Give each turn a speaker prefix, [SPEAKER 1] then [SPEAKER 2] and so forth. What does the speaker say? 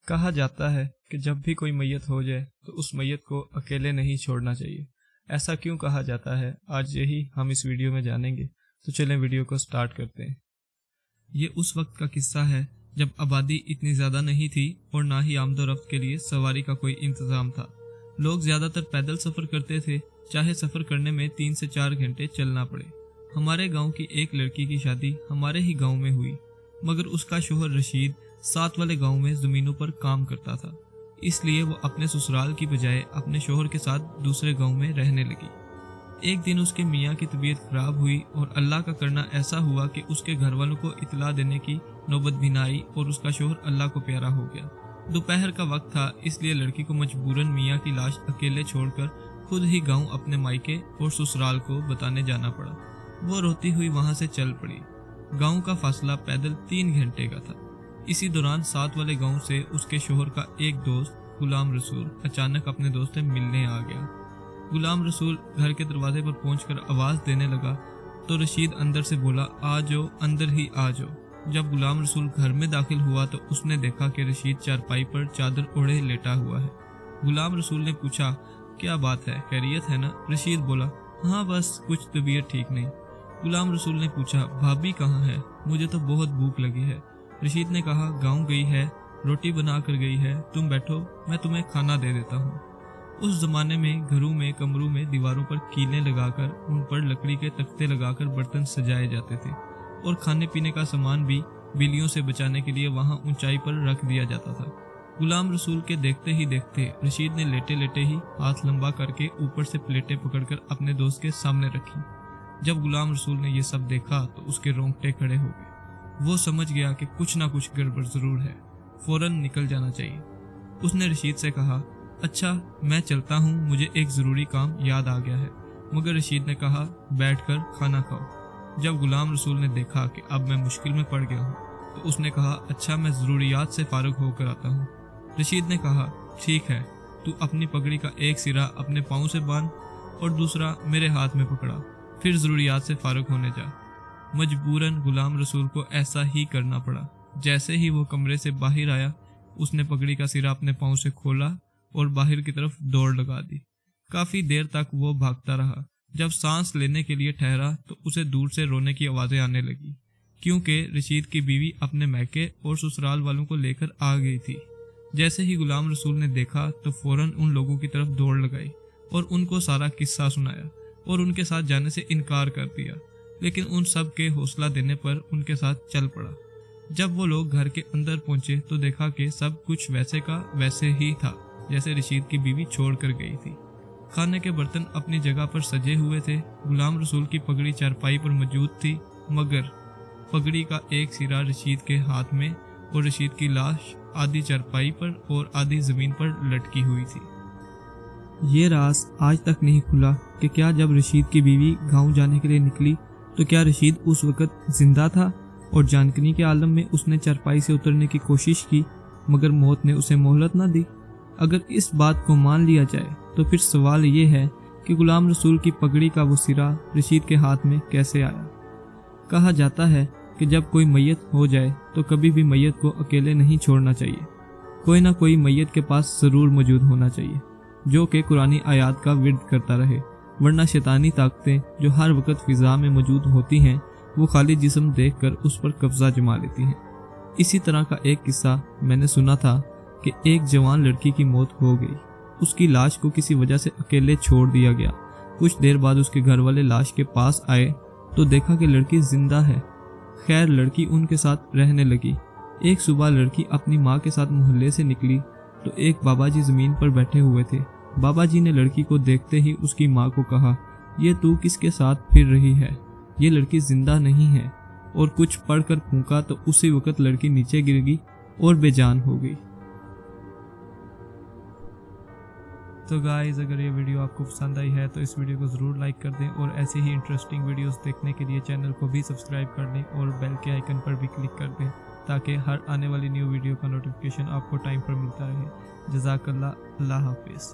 [SPEAKER 1] کہا جاتا ہے کہ جب بھی کوئی میت ہو جائے تو اس میت کو اکیلے نہیں چھوڑنا چاہیے۔ ایسا کیوں کہا جاتا ہے آج یہی ہم اس ویڈیو میں جانیں گے، تو چلیں ویڈیو کو سٹارٹ کرتے ہیں۔ یہ اس وقت کا قصہ ہے جب آبادی اتنی زیادہ نہیں تھی اور نہ ہی آمد و رفت کے لیے سواری کا کوئی انتظام تھا۔ لوگ زیادہ تر پیدل سفر کرتے تھے، چاہے سفر کرنے میں 3 سے 4 گھنٹے چلنا پڑے۔ ہمارے گاؤں کی ایک لڑکی کی شادی ہمارے ہی گاؤں میں ہوئی، مگر اس کا شوہر رشید ساتھ والے گاؤں میں زمینوں پر کام کرتا تھا، اس لیے وہ اپنے سسرال کی بجائے اپنے شوہر کے ساتھ دوسرے گاؤں میں رہنے لگی۔ ایک دن اس کے میاں کی طبیعت خراب ہوئی اور اللہ کا کرنا ایسا ہوا کہ اس کے گھر والوں کو اطلاع دینے کی نوبت بھی نہ آئی اور اس کا شوہر اللہ کو پیارا ہو گیا۔ دوپہر کا وقت تھا، اس لیے لڑکی کو مجبوراً میاں کی لاش اکیلے چھوڑ کر خود ہی گاؤں اپنے مائکے اور سسرال کو بتانے جانا پڑا۔ وہ روتی ہوئی وہاں سے چل پڑی۔ گاؤں کا فاصلہ پیدل 3 گھنٹے کا تھا۔ اسی دوران ساتھ والے گاؤں سے اس کے شوہر کا ایک دوست غلام رسول اچانک اپنے دوست سے ملنے آ گیا۔ غلام رسول گھر کے دروازے پر پہنچ کر آواز دینے لگا تو رشید اندر سے بولا، آ جاؤ، اندر ہی آ جاؤ۔ جب غلام رسول گھر میں داخل ہوا تو اس نے دیکھا کہ رشید چارپائی پر چادر اوڑھے لیٹا ہوا ہے۔ غلام رسول نے پوچھا، کیا بات ہے، خیریت ہے نا؟ رشید بولا، ہاں بس کچھ طبیعت ٹھیک نہیں۔ غلام رسول نے پوچھا، بھابھی کہاں ہے؟ مجھے تو بہت بھوک لگی ہے۔ رشید نے کہا، گاؤں گئی ہے، روٹی بنا کر گئی ہے، تم بیٹھو، میں تمہیں کھانا دے دیتا ہوں۔ اس زمانے میں گھروں میں کمروں میں دیواروں پر کیلیں لگا کر ان پر لکڑی کے تختے لگا کر برتن سجائے جاتے تھے اور کھانے پینے کا سامان بھی بلیوں سے بچانے کے لیے وہاں اونچائی پر رکھ دیا جاتا تھا۔ غلام رسول کے دیکھتے ہی دیکھتے رشید نے لیٹے لیٹے ہی ہاتھ لمبا کر کے اوپر سے پلیٹیں پکڑ کر اپنے دوست کے سامنے رکھی۔ جب غلام رسول نے یہ سب دیکھا تو اس کے رونگٹے کھڑے ہو گئے۔ وہ سمجھ گیا کہ کچھ نہ کچھ گڑبڑ ضرور ہے، فوراً نکل جانا چاہیے۔ اس نے رشید سے کہا، اچھا میں چلتا ہوں، مجھے ایک ضروری کام یاد آ گیا ہے۔ مگر رشید نے کہا، بیٹھ کر کھانا کھاؤ۔ جب غلام رسول نے دیکھا کہ اب میں مشکل میں پڑ گیا ہوں تو اس نے کہا، اچھا میں ضروریات سے فارغ ہو کر آتا ہوں۔ رشید نے کہا، ٹھیک ہے، تو اپنی پگڑی کا ایک سرا اپنے پاؤں سے باندھ اور دوسرا میرے ہاتھ میں پکڑا، پھر ضروریات سے فارغ ہونے جا۔ مجبوراً غلام رسول کو ایسا ہی کرنا پڑا۔ جیسے ہی وہ کمرے سے باہر آیا، اس نے پگڑی کا سرا اپنے پاؤں سے کھولا اور باہر کی طرف دوڑ لگا دی۔ کافی دیر تک وہ بھاگتا رہا۔ جب سانس لینے کے لیے ٹھہرا تو اسے دور سے رونے کی آوازیں آنے لگی، کیونکہ رشید کی بیوی اپنے میکے اور سسرال والوں کو لے کر آ گئی تھی۔ جیسے ہی غلام رسول نے دیکھا تو فوراً ان لوگوں کی طرف دوڑ لگائی اور ان کو سارا قصہ سنایا اور ان کے ساتھ جانے سے انکار کر دیا، لیکن ان سب کے حوصلہ دینے پر ان کے ساتھ چل پڑا۔ جب وہ لوگ گھر کے اندر پہنچے تو دیکھا کہ سب کچھ ویسے کا ویسے ہی تھا جیسے رشید کی بیوی چھوڑ کر گئی تھی۔ کھانے کے برتن اپنی جگہ پر سجے ہوئے تھے، غلام رسول کی پگڑی چارپائی پر موجود تھی، مگر پگڑی کا ایک سرا رشید کے ہاتھ میں اور رشید کی لاش آدھی چارپائی پر اور آدھی زمین پر لٹکی ہوئی تھی۔ یہ راز آج تک نہیں کھلا کہ کیا جب رشید کی بیوی گاؤں جانے کے لیے نکلی تو کیا رشید اس وقت زندہ تھا اور جانکنی کے عالم میں اس نے چارپائی سے اترنے کی کوشش کی، مگر موت نے اسے مہلت نہ دی۔ اگر اس بات کو مان لیا جائے تو پھر سوال یہ ہے کہ غلام رسول کی پگڑی کا وہ سرا رشید کے ہاتھ میں کیسے آیا؟ کہا جاتا ہے کہ جب کوئی میت ہو جائے تو کبھی بھی میت کو اکیلے نہیں چھوڑنا چاہیے، کوئی نہ کوئی میت کے پاس ضرور موجود ہونا چاہیے جو کہ قرآنی آیات کا ورد کرتا رہے، ورنہ شیطانی طاقتیں جو ہر وقت فضا میں موجود ہوتی ہیں وہ خالی جسم دیکھ کر اس پر قبضہ جما لیتی ہیں۔ اسی طرح کا ایک قصہ میں نے سنا تھا کہ ایک جوان لڑکی کی موت ہو گئی، اس کی لاش کو کسی وجہ سے اکیلے چھوڑ دیا گیا۔ کچھ دیر بعد اس کے گھر والے لاش کے پاس آئے تو دیکھا کہ لڑکی زندہ ہے۔ خیر لڑکی ان کے ساتھ رہنے لگی۔ ایک صبح لڑکی اپنی ماں کے ساتھ محلے سے نکلی تو ایک بابا جی زمین پر بیٹھے ہوئے تھے۔ بابا جی نے لڑکی کو دیکھتے ہی اس کی ماں کو کہا، یہ تو کس کے ساتھ پھر رہی ہے؟ یہ لڑکی زندہ نہیں ہے، اور کچھ پڑھ کر پھونکا تو اسی وقت لڑکی نیچے گر گئی اور بے جان ہو گئی۔ تو گائز اگر یہ ویڈیو آپ کو پسند آئی ہے تو اس ویڈیو کو ضرور لائک کر دیں اور ایسی ہی انٹرسٹنگ ویڈیوز دیکھنے کے لیے چینل کو بھی سبسکرائب کر لیں اور بیل کے آئیکن پر بھی کلک کر دیں تاکہ ہر آنے والی نیو ویڈیو کا نوٹیفیکیشن آپ کو ٹائم پر ملتا رہے۔ جزاک اللہ، اللہ حافظ۔